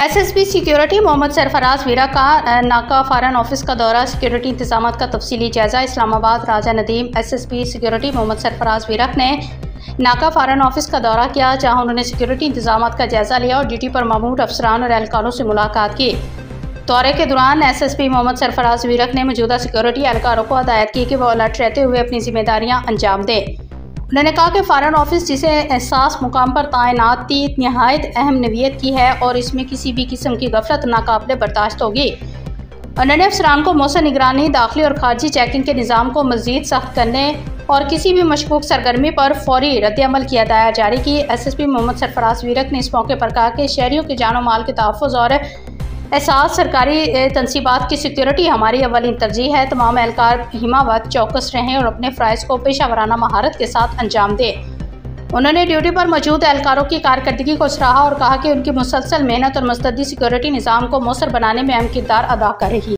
SSP security Mohammad Sarfaraz वीरा का नाका foreign office का दौरा, सिक्योरिटी इंतजाम का तफसीली जायजा। इस्लामाबाद राजा नदीम एसएसपी सिक्योरिटी मोहम्मद सरफराज वीरा ने नाका फॉरेन ऑफिस का दौरा किया, जहां उन्होंने सिक्योरिटी इंतजाम का जायजा लिया और ड्यूटी पर ममूर अफसरान और एहलकारों से मुलाकात की। दौरे के दौरान एसएसपी मोहम्मद सरफराज वीरा ने मौजूदा सिक्योरिटी एहलकारों को हदायत की कि वह अलर्ट रहते हुए अपनी जिम्मेदारियां अंजाम दें। उन्होंने कहा कि फॉरेन ऑफिस जिसे एहसास मुकाम पर तैनाती नहायत अहम नवीयत की है और इसमें किसी भी किस्म की गफलत नाकाबिले बर्दाश्त होगी। उन्होंने अफसरान को मौसम निगरानी, दाखिली और खारजी चेकिंग के निज़ाम को मज़ीद सख्त करने और किसी भी मशकूक सरगर्मी पर फौरी रद्द-ए-अमल की हिदायत जारी की। एसएसपी मोहम्मद सरफराज वीरक ने इस मौके पर कहा कि शहरियों के जान और माल के तहफ़्फ़ुज़ और एहसास सरकारी तनसीबात की सिक्योरिटी हमारी अव्वलीन तरजीह है। तमाम एहलकार हिमावत चौकस रहें और अपने फ़राइज़ को पेशा वराना महारत के साथ अंजाम दें। उन्होंने ड्यूटी पर मौजूद एहलकारों की कारकर्दगी को सराहा और कहा कि उनकी मुसलसल मेहनत और मुस्तैदी सिक्योरिटी निज़ाम को मौसर बनाने में अहम किरदार अदा कर रही है।